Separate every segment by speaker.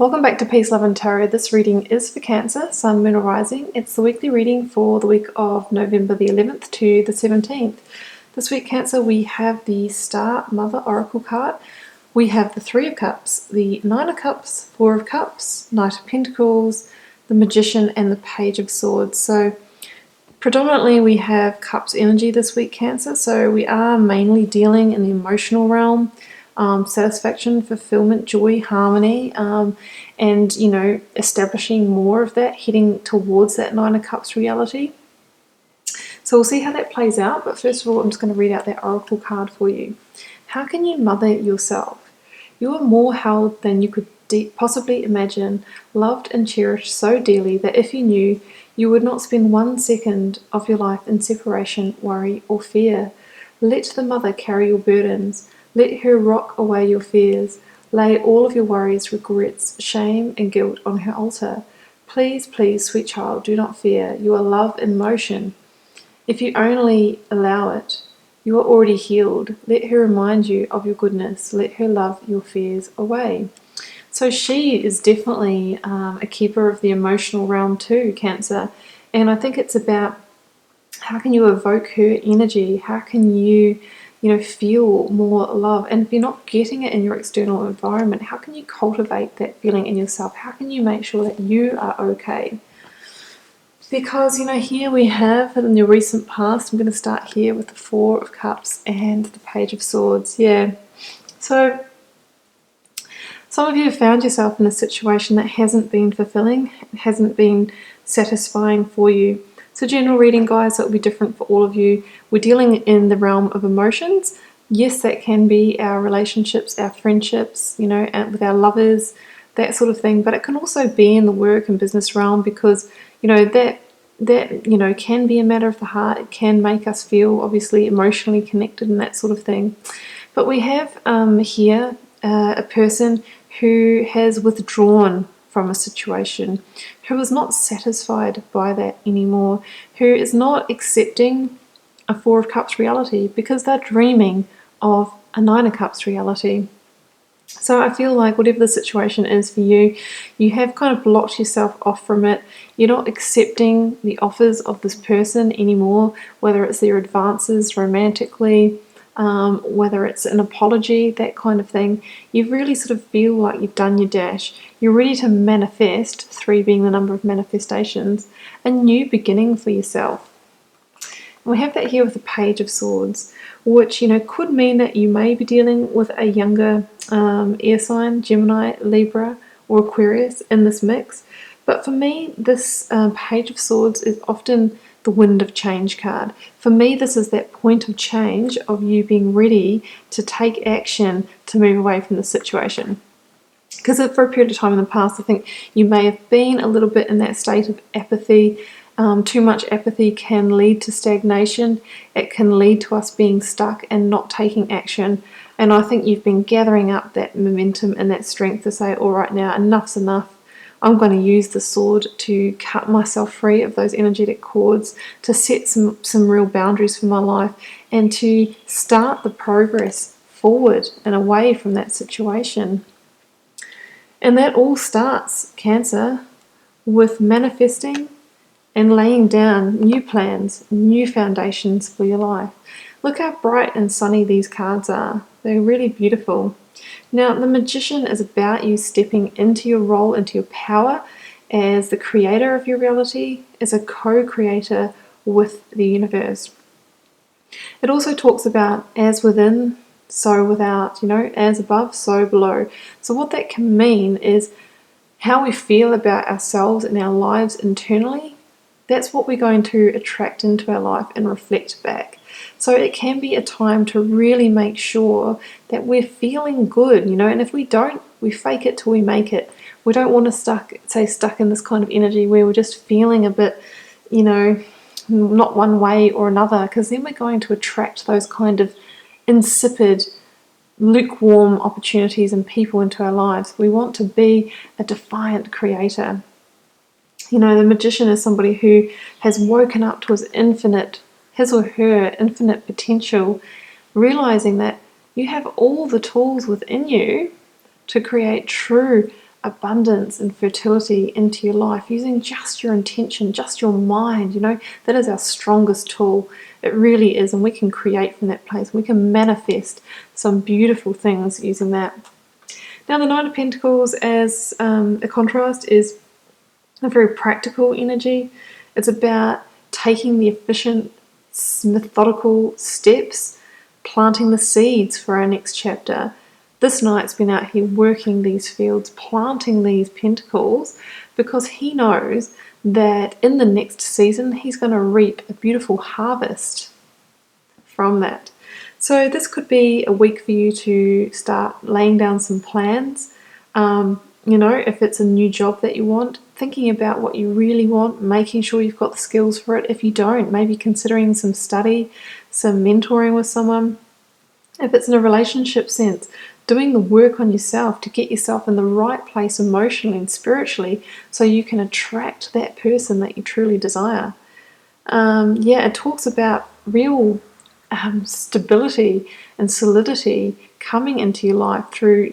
Speaker 1: Welcome back to Peace, Love and Tarot. This reading is for Cancer, Sun, Moon or Rising. It's the weekly reading for the week of November the 11th to the 17th. This week, Cancer, we have the Star Mother Oracle card. We have the Three of Cups, the Nine of Cups, Four of Cups, Knight of Pentacles, the Magician and the Page of Swords. So predominantly we have Cups energy this week, Cancer. So we are mainly dealing in the emotional realm. Satisfaction, fulfillment, joy, harmony, and establishing more of that, heading towards that Nine of Cups reality. So we'll see how that plays out, but first of all I'm just going to read out that Oracle card for you. How can you mother yourself? You are more held than you could possibly imagine, loved and cherished so dearly that if you knew, you would not spend 1 second of your life in separation, worry or fear. Let the mother carry your burdens. Let her rock away your fears. Lay all of your worries, regrets, shame and guilt on her altar. Please, please, sweet child, do not fear. You are love in motion. If you only allow it, you are already healed. Let her remind you of your goodness. Let her love your fears away. So she is definitely a keeper of the emotional realm too, Cancer. And I think it's about how can you evoke her energy? How can you feel more love? And if you're not getting it in your external environment, how can you cultivate that feeling in yourself? How can you make sure that you are okay? Because, here we have in the recent past, I'm going to start here with the Four of Cups and the Page of Swords. Yeah. So some of you have found yourself in a situation that hasn't been fulfilling, hasn't been satisfying for you. So general reading, guys, that will be different for all of you. We're dealing in the realm of emotions. Yes, that can be our relationships, our friendships, and with our lovers, that sort of thing. But it can also be in the work and business realm because, that can be a matter of the heart. It can make us feel obviously emotionally connected and that sort of thing. But we have here a person who has withdrawn from a situation, who is not satisfied by that anymore, who is not accepting a Four of Cups reality because they're dreaming of a Nine of Cups reality. So I feel like whatever the situation is for you, you have kind of blocked yourself off from it. You're not accepting the offers of this person anymore, whether it's their advances romantically, whether it's an apology, that kind of thing. You really sort of feel like you've done your dash. You're ready to manifest, 3 being the number of manifestations, a new beginning for yourself. And we have that here with the Page of Swords, which could mean that you may be dealing with a younger air sign, Gemini, Libra or Aquarius in this mix. But for me, this Page of Swords is often the Wind of Change card. For me, this is that point of change of you being ready to take action to move away from the situation. Because for a period of time in the past, I think you may have been a little bit in that state of apathy. Too much apathy can lead to stagnation. It can lead to us being stuck and not taking action. And I think you've been gathering up that momentum and that strength to say, all right, now enough's enough. I'm going to use the sword to cut myself free of those energetic cords, to set some real boundaries for my life, and to start the progress forward and away from that situation. And that all starts, Cancer, with manifesting and laying down new plans, new foundations for your life. Look how bright and sunny these cards are. They're really beautiful. Now, the Magician is about you stepping into your role, into your power as the creator of your reality, as a co-creator with the universe. It also talks about as within, so without, as above, so below. So what that can mean is how we feel about ourselves and our lives internally. That's what we're going to attract into our life and reflect back. So it can be a time to really make sure that we're feeling good, and if we don't, we fake it till we make it. We don't want to stay stuck in this kind of energy where we're just feeling a bit, not one way or another, because then we're going to attract those kind of insipid, lukewarm opportunities and people into our lives. We want to be a defiant creator. The Magician is somebody who has woken up to his or her infinite potential, realizing that you have all the tools within you to create true abundance and fertility into your life using just your intention, just your mind. That is our strongest tool. It really is, and we can create from that place. We can manifest some beautiful things using that. Now, the Nine of Pentacles as a contrast is a very practical energy. It's about taking the efficient, methodical steps, planting the seeds for our next chapter. This Knight's been out here working these fields, planting these pentacles, because he knows that in the next season he's going to reap a beautiful harvest from that. So this could be a week for you to start laying down some plans. If it's a new job that you want, thinking about what you really want, making sure you've got the skills for it. If you don't, maybe considering some study, some mentoring with someone. If it's in a relationship sense, doing the work on yourself to get yourself in the right place emotionally and spiritually so you can attract that person that you truly desire. It talks about real stability and solidity coming into your life through,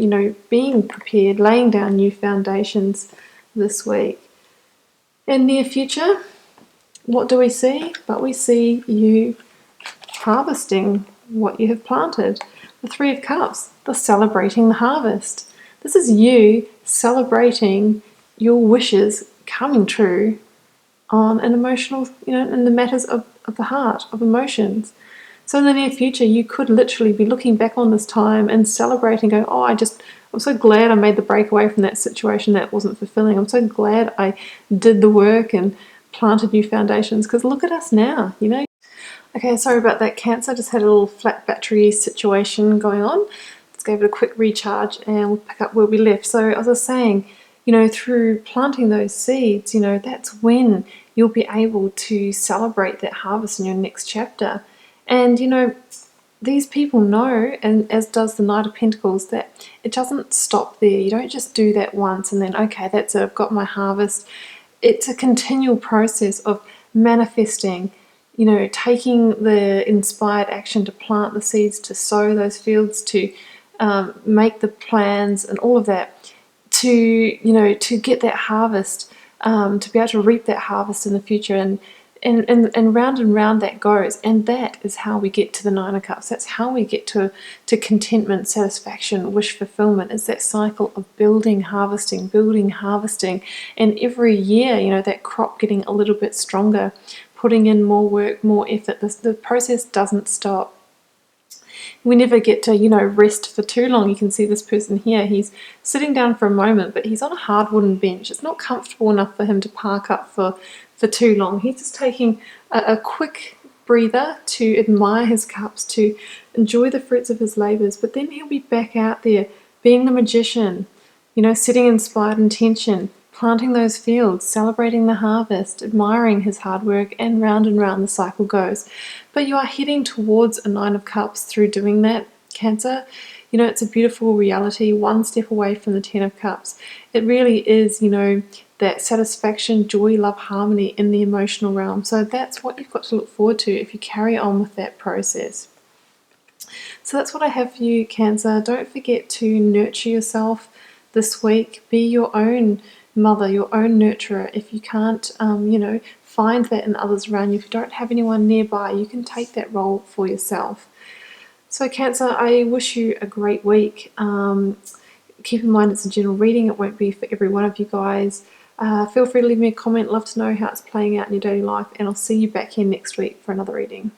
Speaker 1: being prepared, laying down new foundations this week. In near future, what do we see? But we see you harvesting what you have planted. The Three of Cups, the celebrating the harvest. This is you celebrating your wishes coming true on an emotional, in the matters of the heart, of emotions. So in the near future, you could literally be looking back on this time and celebrating, going, I'm so glad I made the break away from that situation that wasn't fulfilling. I'm so glad I did the work and planted new foundations, because look at us now, Okay, sorry about that, Cancer. Just had a little flat battery situation going on. Let's give it a quick recharge and we'll pick up where we left. So as I was saying, through planting those seeds, that's when you'll be able to celebrate that harvest in your next chapter. And, these people know, and as does the Knight of Pentacles, that it doesn't stop there. You don't just do that once and then, okay, that's it, I've got my harvest. It's a continual process of manifesting, taking the inspired action to plant the seeds, to sow those fields, to make the plans and all of that, to get that harvest, to be able to reap that harvest in the future. And round that goes, and that is how we get to the Nine of Cups. That's how we get to contentment, satisfaction, wish fulfillment. It's that cycle of building, harvesting, and every year, that crop getting a little bit stronger, putting in more work, more effort. The process doesn't stop. We never get to, rest for too long. You can see this person here, he's sitting down for a moment, but he's on a hard wooden bench. It's not comfortable enough for him to park up for too long. He's just taking a quick breather to admire his cups, to enjoy the fruits of his labours, but then he'll be back out there being the magician, setting inspired intention, planting those fields, celebrating the harvest, admiring his hard work, and round the cycle goes. But you are heading towards a Nine of Cups through doing that, Cancer. It's a beautiful reality, one step away from the Ten of Cups. It really is, that satisfaction, joy, love, harmony in the emotional realm. So that's what you've got to look forward to if you carry on with that process. So that's what I have for you, Cancer. Don't forget to nurture yourself this week. Be your own mother, your own nurturer. If you can't, find that in others around you, if you don't have anyone nearby, you can take that role for yourself. So Cancer, I wish you a great week. Keep in mind it's a general reading. It won't be for every one of you guys. Feel free to leave me a comment. Love to know how it's playing out in your daily life, and I'll see you back here next week for another reading.